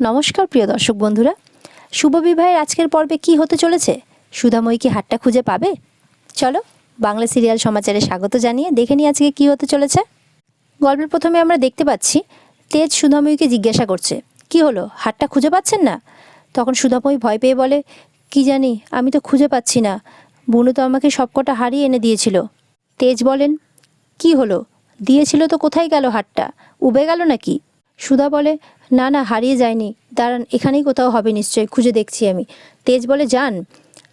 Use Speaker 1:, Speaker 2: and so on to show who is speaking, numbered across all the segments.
Speaker 1: নমস্কার প্রিয় দর্শক বন্ধুরা, শুভ বিবাহের আজকের পর্বে কি হতে চলেছে? সুধাময়ী কি হারটা খুঁজে পাবে? চলো বাংলা সিরিয়াল সমাচারে স্বাগত জানিয়ে দেখে নিই আজকে কি হতে চলেছে। গল্পের প্রথমে আমরা দেখতে পাচ্ছি তেজ সুধাময়ীকে জিজ্ঞাসা করছে, কি হলো, হারটা খুঁজে পাচ্ছেন না? তখন সুধাময়ী ভয় পেয়ে বলে, কি জানি, আমি তো খুঁজে পাচ্ছি না, বুনু তো আমাকে সবকটা হারই এনে দিয়েছিল। তেজ বলেন, কি হলো, দিয়েছিল তো কোথায় গেল হারটা, উবে গেল নাকি? সুধা বলে, না না, হারিয়ে যায়নি, দাঁড়ান, এখানেই কোথাও হবে নিশ্চয়ই, খুঁজে দেখছি আমি। তেজ বলে, যান।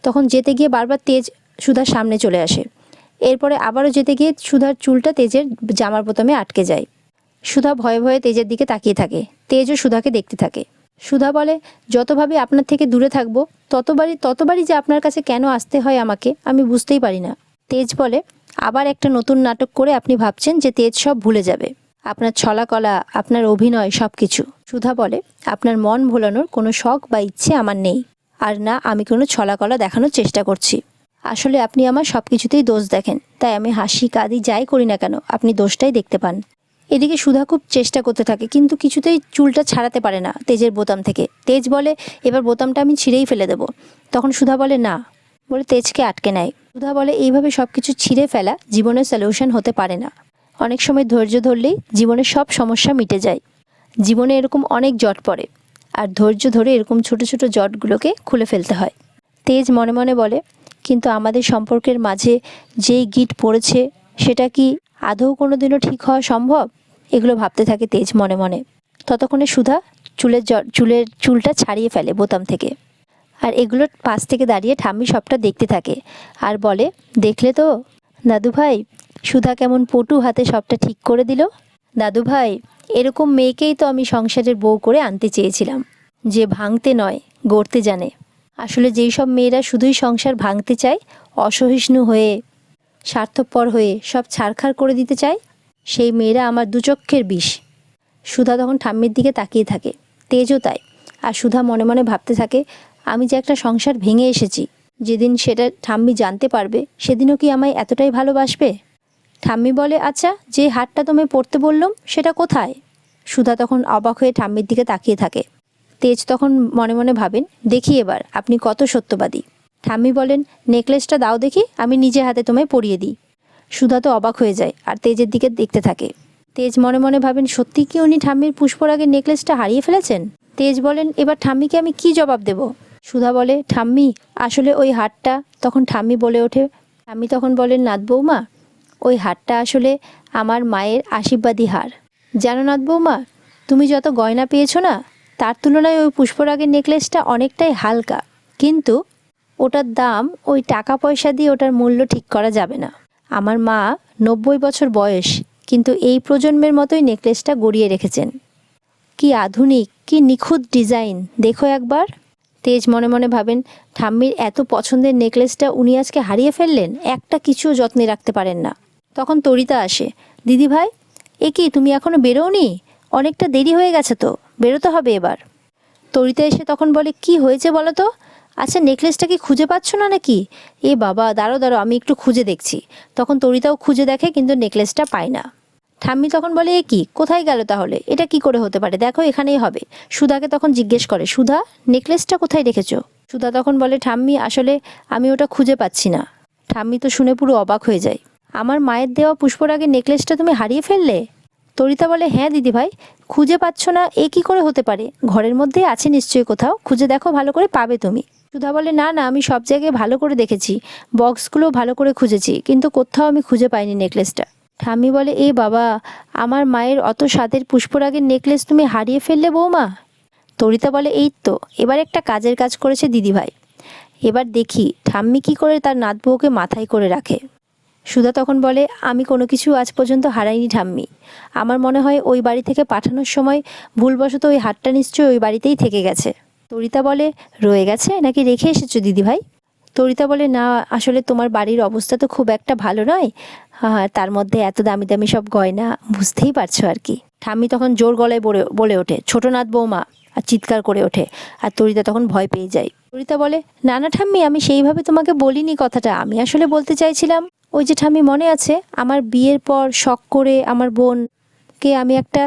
Speaker 1: তখন যেতে গিয়ে বারবার তেজ সুধার সামনে চলে আসে। এরপরে আবারও যেতে গিয়ে সুধার চুলটা তেজের জামার বোতামে আটকে যায়। সুধা ভয়ে ভয়ে তেজের দিকে তাকিয়ে থাকে। তেজও সুধাকে দেখতে থাকে। সুধা বলে, যতভাবে আপনার থেকে দূরে থাকবো ততবারই যে আপনার কাছে কেন আসতে হয় আমাকে, আমি বুঝতেই পারি না। তেজ বলে, আবার একটা নতুন নাটক করে আপনি ভাবছেন যে তেজ সব ভুলে যাবে, আপনার ছলাকলা, আপনার অভিনয়, সব কিছু। সুধা বলে, আপনার মন ভোলানোর কোনো শখ বা ইচ্ছে আমার নেই, আর না আমি কোনো ছলাকলা দেখানোর চেষ্টা করছি। আসলে আপনি আমার সব কিছুতেই দোষ দেখেন, তাই আমি হাসি কাঁদি যাই করি না কেন আপনি দোষটাই দেখতে পান। এদিকে সুধা খুব চেষ্টা করতে থাকে, কিন্তু কিছুতেই চুলটা ছাড়াতে পারে না তেজের বোতাম থেকে। তেজ বলে, এবার বোতামটা আমি ছিঁড়েই ফেলে দেবো। তখন সুধা বলে, না, বলে তেজকে আটকে নেয়। সুধা বলে, এইভাবে সব কিছু ছিঁড়ে ফেলা জীবনের সলিউশন হতে পারে না। অনেক সময় ধৈর্য ধরলেই জীবনের সব সমস্যা মিটে যায়। জীবনে এরকম অনেক জট পড়ে, আর ধৈর্য ধরে এরকম ছোট ছোট জটগুলোকে খুলে ফেলতে হয়। তেজ মনে মনে বলে, কিন্তু আমাদের সম্পর্কের মাঝে যেই গিট পড়েছে সেটা কি আদৌ কোনো দিনও ঠিক হওয়া সম্ভব? এগুলো ভাবতে থাকে তেজ মনে মনে। ততক্ষণে সুধা চুলটা ছাড়িয়ে ফেলে বোতাম থেকে, আর এগুলোর পাশ থেকে দাঁড়িয়ে ঠাম্মি সবটা দেখতে থাকে আর বলে, দেখলে তো দাদু ভাই, সুধা কেমন পটু হাতে সবটা ঠিক করে দিল। দাদু ভাই, এরকম মেয়েকেই তো আমি সংসারের বউ করে আনতে চেয়েছিলাম, যে ভাঙতে নয় গড়তে জানে। আসলে যেই সব মেয়েরা শুধুই সংসার ভাঙতে চায়, অসহিষ্ণু হয়ে, স্বার্থপর হয়ে সব ছারখার করে দিতে চায়, সেই মেয়েরা আমার দুচক্ষের বিষ। সুধা তখন ঠাম্মির দিকে তাকিয়ে থাকে, তেজও তাই। আর সুধা মনে মনে ভাবতে থাকে, আমি যে একটা সংসার ভেঙে এসেছি, যেদিন সেটা ঠাম্মি জানতে পারবে সেদিনও কি আমায় এতটাই ভালোবাসবে? ঠাম্মি বলে, আচ্ছা, যে হারটা তোমায় পরতে বললাম সেটা কোথায়? সুধা তখন অবাক হয়ে ঠাম্মির দিকে তাকিয়ে থাকে। তেজ তখন মনে মনে ভাবেন, দেখি এবার আপনি কত সত্যবাদী। ঠাম্মি বলেন, নেকলেসটা দাও দেখি, আমি নিজে হাতে তোমায় পরিয়ে দিই। সুধা তো অবাক হয়ে যায় আর তেজের দিকে দেখতে থাকে। তেজ মনে মনে ভাবেন, সত্যি কি উনি ঠাম্মির পুষ্পরাগের নেকলেসটা হারিয়ে ফেলেছেন? তেজ বলেন, এবার ঠাম্মিকে আমি কি জবাব দেব? সুধা বলে, ঠাম্মি, আসলে ওই হারটা। তখন ঠাম্মি বলে ওঠে, ঠাম্মি তখন বলেন, নাথ বৌমা, ওই হারটা আসলে আমার মায়ের আশীর্বাদী হার। জানো নাথ বৌমা, তুমি যত গয়না পেয়েছো না, তার তুলনায় ওই পুষ্পরাগের নেকলেসটা অনেকটাই হালকা, কিন্তু ওটার দাম, ওই টাকা পয়সা দিয়ে ওটার মূল্য ঠিক করা যাবে না। আমার মা 90 বছর বয়স, কিন্তু এই প্রজন্মের মতোই নেকলেসটা গড়িয়ে রেখেছেন। কি আধুনিক, কি নিখুঁত ডিজাইন, দেখো একবার। তেজ মনে মনে ভাবেন, ঠাম্মির এত পছন্দের নেকলেসটা উনি আজকে হারিয়ে ফেললেন, একটা কিছু যত্নে রাখতে পারেন না। তখন তরিতা আসে, দিদি ভাই, এ কি তুমি এখনো বেরোওনি? অনেকটা দেরি হয়ে গেছে তো, বেরোতে হবে এবার। তরিতা এসে তখন বলে, কি হয়েছে বলো তো? আচ্ছা, নেকলেসটা কি খুঁজে পাচ্ছ না নাকি? এ বাবা, দাঁড়ো দাঁড়ো, আমি একটু খুঁজে দেখছি। তখন তরিতাও খুঁজে দেখে, কিন্তু নেকলেসটা পায় না। ঠাম্মি তখন বলে, এ কি, কোথায় গেল তাহলে? এটা কি করে হতে পারে, দেখো এখানেই হবে। সুধাকে তখন জিজ্ঞেস করে, সুধা, নেকলেসটা কোথায় রেখেছো? সুধা তখন বলে, ঠাম্মি, আসলে আমি ওটা খুঁজে পাচ্ছি না। ঠাম্মি তো শুনে পুরো অবাক হয়ে যায়, আমার মায়ের দেওয়া পুষ্পরাগের নেকলেসটা তুমি হারিয়ে ফেললে? তরিতা বলে, হ্যাঁ দিদি ভাই, খুঁজে পাচ্ছ না এ কি করে হতে পারে? ঘরের মধ্যেই আছে নিশ্চয়ই কোথাও, খুঁজে দেখো, ভালো করে পাবে তুমি। সুধা বলে, না না, আমি সব জায়গায় ভালো করে দেখেছি, বক্সগুলো ভালো করে খুঁজেছি, কিন্তু কোথাও আমি খুঁজে পাইনি নেকলেসটা। ঠাম্মি বলে, এ বাবা, আমার মায়ের অত স্বাদের পুষ্পরাগের নেকলেস তুমি হারিয়ে ফেললে বৌমা। তরিতা বলে, এই তো এবার একটা কাজের কাজ করেছে দিদিভাই, এবার দেখি ঠাম্মি কি করে তার নাত বউকে মাথায় করে রাখে। সুধা তখন বলে, আমি কোনো কিছু আজ পর্যন্ত হারাইনি ঠাম্মি, আমার মনে হয় ওই বাড়ি থেকে পাঠানোর সময় ভুলবশত ওই হারটা নিশ্চয়ই ওই বাড়িতেই থেকে গেছে। তরিতা বলে, রয়ে গেছে নাকি রেখে এসেছো দিদিভাই? তরিতা বলে, না, আসলে তোমার বাড়ির অবস্থা তো খুব একটা ভালো নয়, তার মধ্যে এত দামি দামি সব গয়না, বুঝতেই পারছো আর কি। ঠাম্মি তখন জোর গলায় বলে ওঠে, ছোট নাথ বৌমা, আর চিৎকার করে ওঠে। আর তরিতা তখন ভয় পেয়ে যায়। তরিতা বলে, না না ঠাম্মি, আমি সেইভাবে তোমাকে বলিনি কথাটা, আমি আসলে বলতে চাইছিলাম, ওই যে ঠাম্মি মনে আছে, আমার বিয়ের পর শখ করে আমার বোনকে আমি একটা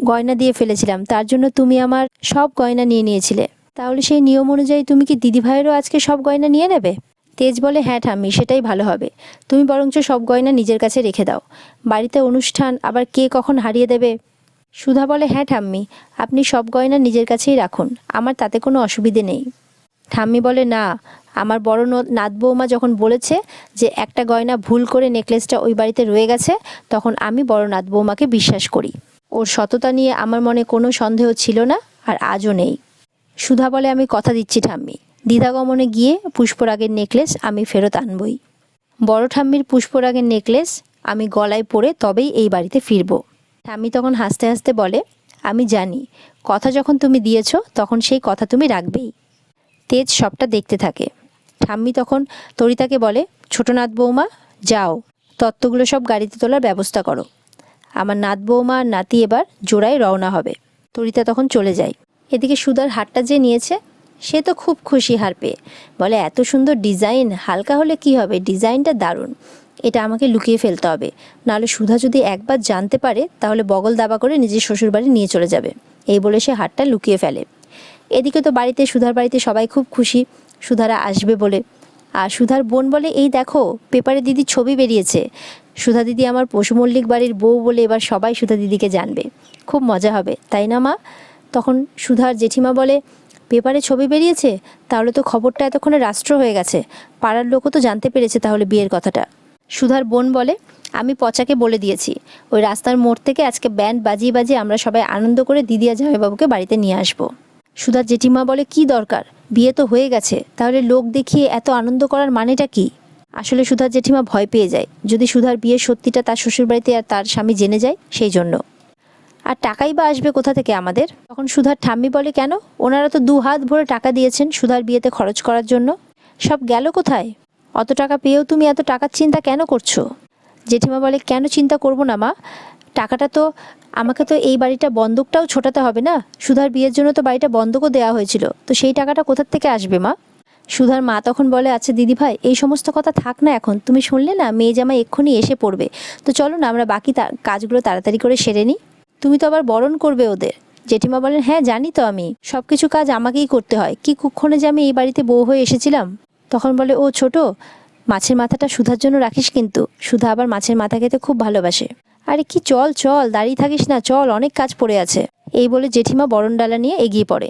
Speaker 1: গয়না দিয়ে ফেলেছিলাম, তার জন্য তুমি আমার সব গয়না নিয়ে নিয়েছিলে। তাহলে সেই নিয়ম অনুযায়ী তুমি কি দিদিভাইয়েরও আজকে সব গয়না নিয়ে নেবে? তেজ বলে, হ্যাঁ ঠাম্মি, সেটাই ভালো হবে। তুমি বরঞ্চ সব গয়না নিজের কাছে রেখে দাও, বাড়িতে অনুষ্ঠান, আবার কে কখন হারিয়ে দেবে। সুধা বলে, হ্যাঁ ঠাম্মি, আপনি সব গয়না নিজের কাছেই রাখুন, আমার তাতে কোনো অসুবিধে নেই। ঠাম্মি বলে, না, আমার বড় নাত বৌমা যখন বলেছে যে একটা গয়না ভুল করে নেকলেসটা ওই বাড়িতে রয়ে গেছে, তখন আমি বড় নাত বৌমাকে বিশ্বাস করি। ওর সততা নিয়ে আমার মনে কোনো সন্দেহ ছিল না, আর আজও নেই। সুধা বলে, আমি কথা দিচ্ছি ঠাম্মি, দ্বিধাগমনে গিয়ে পুষ্পরাগের নেকলেস আমি ফেরত আনবই। বড় ঠাম্মির পুষ্পরাগের নেকলেস আমি গলায় পরে তবেই এই বাড়িতে ফিরব। ঠাম্মি তখন হাসতে হাসতে বলে, আমি জানি, কথা যখন তুমি দিয়েছো তখন সেই কথা তুমি রাখবেই। তেজ সবটা দেখতে থাকে। ঠাম্মি তখন তরিতাকে বলে, ছোট নাত বৌমা, যাও, তত্ত্বগুলো সব গাড়িতে তোলার ব্যবস্থা করো। আমার নাত বৌমা আর নাতি এবার জোড়ায় রওনা হবে। তরিতা তখন চলে যায়। এদিকে সুধার হারটা যে নিয়েছে সে তো খুব খুশি হার পেয়ে, বলে, এত সুন্দর ডিজাইন, হালকা হলে কি হবে, ডিজাইনটা দারুণ, এটা আমাকে লুকিয়ে ফেলতে হবে, নাহলে সুধা যদি একবার জানতে পারে তাহলে বগল দাবা করে নিজের শ্বশুরবাড়ি নিয়ে চলে যাবে। এই বলে সে হারটা লুকিয়ে ফেলে। এদিকে তো বাড়িতে, সুধার বাড়িতে সবাই খুব খুশি সুধারা আসবে বলে। আর সুধার বোন বলে, এই দেখো, পেপারে দিদির ছবি বেরিয়েছে, সুধা দিদি আমার পশু মল্লিক বাড়ির বউ বলে এবার সবাই সুধা দিদিকে জানবে, খুব মজা হবে, তাই না মা? তখন সুধার জেঠিমা বলে, পেপারে ছবি বেরিয়েছে, তাহলে তো খবরটা এতক্ষণে রাষ্ট্র হয়ে গেছে, পাড়ার লোকও তো জানতে পেরেছে তাহলে বিয়ের কথাটা। সুধার বোন বলে, আমি পচাকে বলে দিয়েছি, ওই রাস্তার মোড় থেকে আজকে ব্যান্ড বাজিয়ে বাজিয়ে আমরা সবাই আনন্দ করে দিদি আর জামাইবাবুকে বাড়িতে নিয়ে আসবো। সুধার জেঠিমা বলে, কি দরকার, বিয়ে তো হয়ে গেছে, তাহলে লোক দেখিয়ে এত আনন্দ করার মানেটা কি? আসলে সুধার জেঠিমা ভয় পেয়ে যায় যদি সুধার বিয়ের সত্যিটা তার শ্বশুরবাড়িতে আর তার স্বামী জেনে যায়, সেই জন্য। আর টাকাই বা আসবে কোথা থেকে আমাদের? তখন সুধার ঠাম্মি বলে, কেন, ওনারা তো 2 হাত ভরে টাকা দিয়েছেন সুধার বিয়েতে খরচ করার জন্য, সব গেল কোথায়? অত টাকা পেয়েও তুমি এত টাকার চিন্তা কেন করছো? জেঠিমা বলে, কেন চিন্তা করব না মা, টাকাটা তো আমাকে তো এই বাড়িটা বন্ধকটাও ছোটাতে হবে না, সুধার বিয়ের জন্য তো বাড়িটা বন্ধকও দেওয়া হয়েছিল, তো সেই টাকাটা কোথার থেকে আসবে মা? সুধার মা তখন বলে, আচ্ছা দিদিভাই, এই সমস্ত কথা থাক না, এখন তুমি শুনলে না মেয়ে জামাই এক্ষুনি এসে পড়বে, তো চলো না আমরা বাকি কাজগুলো তাড়াতাড়ি করে সেরে নিই, তুমি তো আবার বরণ করবে ওদের। জেঠিমা বলেন, হ্যাঁ জানি তো, আমি সব কিছু কাজ আমাকেই করতে হয়, কি কুক্ষণে যে আমি এই বাড়িতে বউ হয়ে এসেছিলাম। তখন বলে, ও ছোট, মাছের মাথাটা সুধার জন্য রাখিস কিন্তু, সুধা আবার মাছের মাথা খেতে খুব ভালোবাসে। আরে কি, চল চল, দাঁড়িয়ে থাকিস না, চল, অনেক কাজ পড়ে আছে। এই বলে জেঠিমা বরণ ডালা নিয়ে এগিয়ে পড়ে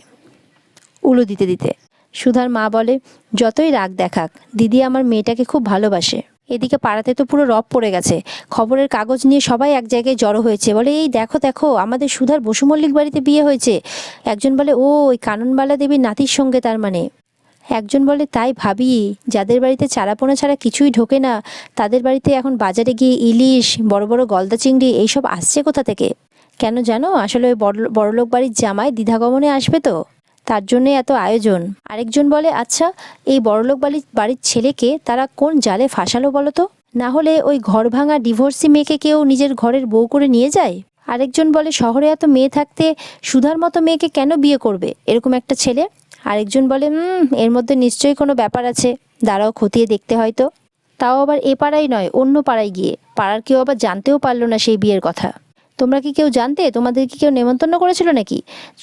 Speaker 1: উলু দিতে দিতে। সুধার মা বলে, যতই রাগ দেখাক, দিদি আমার মেয়েটাকে খুব ভালোবাসে। এদিকে পাড়াতে তো পুরো রব পড়ে গেছে, খবরের কাগজ নিয়ে সবাই এক জায়গায় জড়ো হয়েছে, বলে, এই দেখো দেখো, আমাদের সুধার বসু মল্লিক বাড়িতে বিয়ে হয়েছে। একজন বলে, ও ওই কাননবালা দেবীর নাতির সঙ্গে, তার মানে। একজন বলে, তাই ভাবি, যাদের বাড়িতে চারাপোনা ছাড়া কিছুই ঢোকে না, তাদের বাড়িতে এখন বাজারে গিয়ে ইলিশ, বড় বড় গলদা চিংড়ি এইসব আসছে কোথা থেকে? কেন জানো, আসলে ওই বড়লোক বাড়ির জামাই দ্বিধাগমনে আসবে তো, তার জন্যে এত আয়োজন। আরেকজন বলে, আচ্ছা, এই বড়লোক বাড়ির ছেলেকে তারা কোন জালে ফাঁসালো বলো তো, না হলে ওই ঘর ভাঙা ডিভোর্সি মেয়েকে কেউ নিজের ঘরের বউ করে নিয়ে যায়? আরেকজন বলে, শহরে এত মেয়ে থাকতে সুধার মতো মেয়েকে কেন বিয়ে করবে এরকম একটা ছেলে? আরেকজন বলে, এর মধ্যে নিশ্চয়ই কোনো ব্যাপার আছে, দাঁড়াও খতিয়ে দেখতে হয়তো। তাও আবার এ পাড়ায় নয়, অন্য পাড়ায় গিয়ে, পাড়ার কেউ আবার জানতেও পারলো না সেই বিয়ের কথা। তোমরা কি কেউ জানতে? তোমাদের কি কেউ নেমন্তন্ন করেছিল নাকি?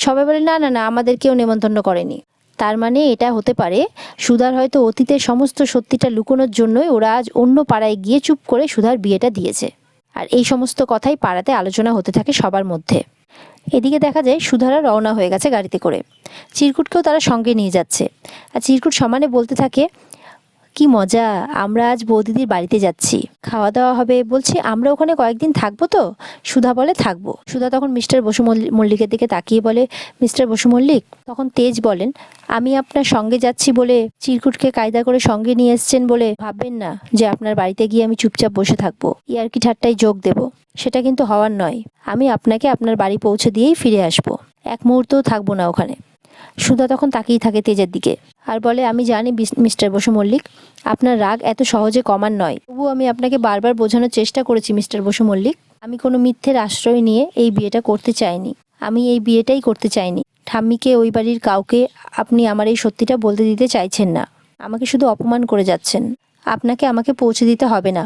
Speaker 1: সবাই বলে, না না না, আমাদের কেউ নেমন্তন্ন করেনি। তার মানে এটা হতে পারে সুধার হয়তো অতীতের সমস্ত সত্যিটা লুকোনোর জন্যই ওরা আজ অন্য পাড়ায় গিয়ে চুপ করে সুধার বিয়েটা দিয়েছে। আর এই সমস্ত কথাই পাড়াতে আলোচনা হতে থাকে সবার মধ্যে। এদিকে দেখা যায় সুধারা রওনা হয়ে গেছে গাড়িতে করে, চিরকুটকেও তারা সঙ্গে নিয়ে যাচ্ছে। আর চিরকুট সমানে বলতে থাকে, কি মজা, আমরা আজ বৌদিদির বাড়িতে যাচ্ছি, খাওয়া দাওয়া হবে, বলছি আমরা ওখানে কয়েকদিন থাকবো তো? সুধা বলে, থাকবো। সুধা তখন মিস্টার বসু মল্লিকের দিকে তাকিয়ে বলে, মিস্টার বসু মল্লিক। তখন তেজ বলেন, আমি আপনার সঙ্গে যাচ্ছি বলে, চিরকুটকে কায়দা করে সঙ্গে নিয়ে এসছেন বলে ভাববেন না যে আপনার বাড়িতে গিয়ে আমি চুপচাপ বসে থাকবো, ইয়ার্কি ঠাট্টায় যোগ দেব, সেটা কিন্তু হওয়ার নয়। আমি আপনাকে আপনার বাড়ি পৌঁছে দিয়েই ফিরে আসবো, এক মুহূর্তও থাকবো না ওখানে। সুধা তখন তাকিয়ে থাকে তেজের দিকে আর বলে, আমি জানি মিস্টার বসু মল্লিক, আপনার রাগ এত সহজে কমার নয়, তবুও আমি আপনাকে বারবার বোঝানোর চেষ্টা করেছি মিস্টার বসু মল্লিক, আমি কোনো মিথ্যের আশ্রয় নিয়ে এই বিয়েটা করতে চাইনি, আমি এই বিয়েটাই করতে চাইনি। ঠাম্মিকে, ওই বাড়ির কাউকে আপনি আমার এই সত্যিটা বলতে দিতে চাইছেন না, আমাকে শুধু অপমান করে যাচ্ছেন। আপনাকে আমাকে পৌঁছে দিতে হবে না,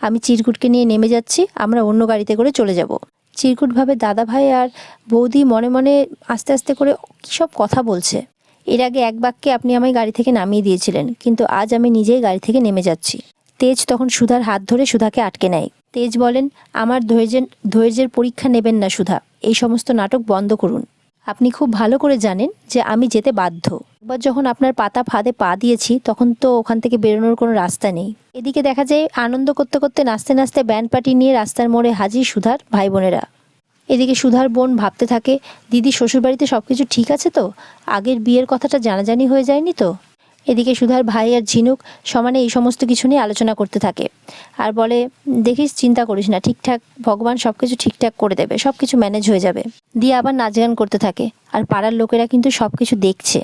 Speaker 1: আমি চিরকুটকে নিয়ে নেমে যাচ্ছি, আমরা অন্য গাড়িতে করে চলে যাব। চিরকুটভাবে দাদা ভাই আর বৌদি মনে মনে আস্তে আস্তে করে কী সব কথা বলছে। এর আগে এক বাক্যে আপনি আমায় গাড়ি থেকে নামিয়ে দিয়েছিলেন, কিন্তু আজ আমি নিজেই গাড়ি থেকে নেমে যাচ্ছি। তেজ তখন সুধার হাত ধরে সুধাকে আটকে নেয়। তেজ বলেন, আমার ধৈর্যের পরীক্ষা নেবেন না সুধা, এই সমস্ত নাটক বন্ধ করুন। আপনি খুব ভালো করে জানেন যে আমি যেতে বাধ্য। একবার যখন আপনার পাতা ফাঁদে পা দিয়েছি তখন তো ওখান থেকে বেরোনোর কোনো রাস্তা নেই। এদিকে দেখা যায় আনন্দ করতে করতে নাচতে নাচতে ব্যান্ড পার্টি নিয়ে রাস্তার মোড়ে হাজির সুধার ভাই বোনেরা। এদিকে সুধার বোন ভাবতে থাকে, দিদি শ্বশুরবাড়িতে সব কিছু ঠিক আছে তো? আগের বিয়ের কথাটা জানাজানি হয়ে যায়নি তো? এদিকে সুধার ভাই আর ঝিনুক সমানে এই সমস্ত কিছু নিয়ে আলোচনা করতে থাকে আর বলে, দেখিস চিন্তা করিস না, ঠিকঠাক ভগবান সব কিছু ঠিকঠাক করে দেবে, সব কিছু ম্যানেজ হয়ে যাবে। দিয়ে আবার নাচ গান করতে থাকে আর পাড়ার লোকেরা কিন্তু সব কিছু দেখছে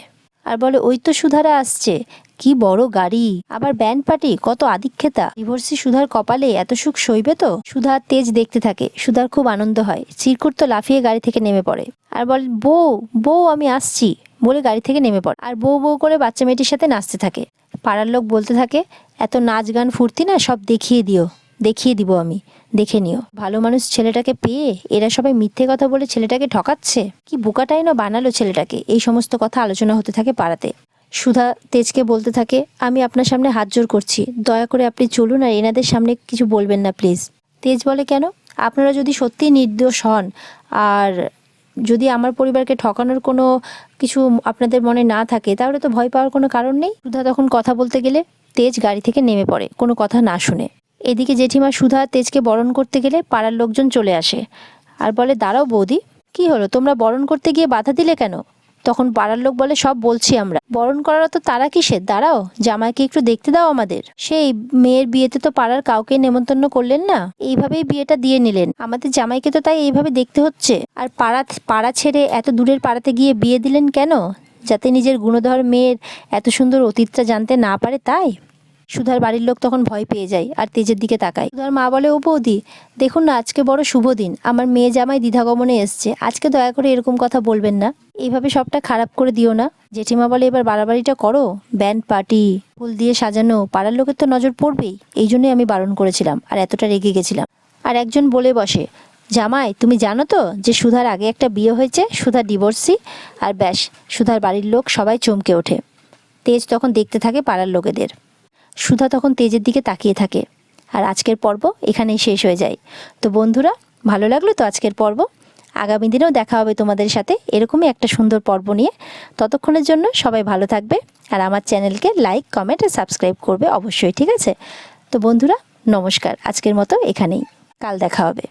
Speaker 1: আর বলে, ওই তো সুধারা আসছে, কি বড় গাড়ি, আবার ব্যান্ড পার্টি, কত আদিক্ষেতা, ডিভোর্সি সুধার কপালে এত সুখ সইবে তো? সুধা তেজ দেখতে থাকে, সুধার খুব আনন্দ হয়। চিরকুট তো লাফিয়ে গাড়ি থেকে নেমে পড়ে আর বলে, বউ বউ আমি আসছি বলে গাড়ি থেকে নেমে পড়ে আর বউ বউ করে বাচ্চা মেয়েটির সাথে নাচতে থাকে। পাড়ার লোক বলতে থাকে, এত নাচ গান ফুর্তি না সব দেখিয়ে দিব আমি, দেখে নিও। ভালো মানুষ ছেলেটাকে পেয়ে এরা সবাই মিথ্যে কথা বলে ছেলেটাকে ঠকাচ্ছে, কি বোকাটাই না বানালো ছেলেটাকে। এই সমস্ত কথা আলোচনা হতে থাকে পাড়াতে। সুধা তেজকে বলতে থাকে, আমি আপনার সামনে হাত জোড় করছি, দয়া করে আপনি চলুন আর এনাদের সামনে কিছু বলবেন না প্লিজ। তেজ বলে, কেন? আপনারা যদি সত্যিই নির্দোষ হন আর যদি আমার পরিবারকে ঠকানোর কোনো কিছু আপনাদের মনে না থাকে তাহলে তো ভয় পাওয়ার কোনো কারণ নেই। সুধা তখন কথা বলতে গেলে তেজ গাড়ি থেকে নেমে পড়ে কোনো কথা না শুনে। এদিকে জেঠিমা সুধা তেজকে বরণ করতে গেলে পাড়ার লোকজন চলে আসে আর বলে, দাঁড়াও বৌদি, কি হলো, তোমরা বরণ করতে গিয়ে বাধা দিলে কেন? তখন পাড়ার লোক বলে, সব বলছি আমরা, বরণ করার তো তারা কিসের, দাঁড়াও, জামাইকে একটু দেখতে দাও আমাদের। সেই মেয়ের বিয়েতে তো পাড়ার কাউকে নেমন্তন্ন করলেন না, এইভাবেই বিয়েটা দিয়ে নিলেন, আমাদের জামাইকে তো তাই এইভাবে দেখতে হচ্ছে। আর পাড়া ছেড়ে এত দূরের পাড়াতে গিয়ে বিয়ে দিলেন কেন? যাতে নিজের গুণধর মেয়ের এত সুন্দর অতীতটা জানতে না পারে তাই? সুধার বাড়ির লোক তখন ভয় পেয়ে যায় আর তেজের দিকে তাকায়। সুধার মা বলে, ও বৌদি, দেখুন না, আজকে বড় শুভ দিন, আমার মেয়ে জামাই দ্বিধাগমনে এসছে, আজকে দয়া করে এরকম কথা বলবেন না, এইভাবে সবটা খারাপ করে দিও না। জেঠিমা বলে, এবার বাড়াবাড়িটা করো, ব্যান্ড পার্টি, ফুল দিয়ে সাজানো, পাড়ার লোকের তো নজর পড়বেই, এই জন্যই আমি বারণ করেছিলাম আর এতটা রেগে গেছিলাম। আর একজন বলে বসে, জামাই তুমি জানো তো যে সুধার আগে একটা বিয়ে হয়েছে, সুধা ডিভোর্সি। আর ব্যাস, সুধার বাড়ির লোক সবাই চমকে ওঠে। তেজ তখন দেখতে থাকে পাড়ার লোকেদের। সুধা তখন তেজের দিকে তাকিয়ে থাকে। আর আজকের পর্ব এখানেই শেষ হয়ে যায়। তো বন্ধুরা, ভালো লাগলো তো আজকের পর্ব? আগামী দিনেও দেখা হবে তোমাদের সাথে এরকমই একটা সুন্দর পর্ব নিয়ে। ততক্ষণের জন্য সবাই ভালো থাকবে আর আমার চ্যানেলকে লাইক, কমেন্ট আর সাবস্ক্রাইব করবে অবশ্যই, ঠিক আছে? তো বন্ধুরা, নমস্কার, আজকের মতো এখানেই, কাল দেখা হবে।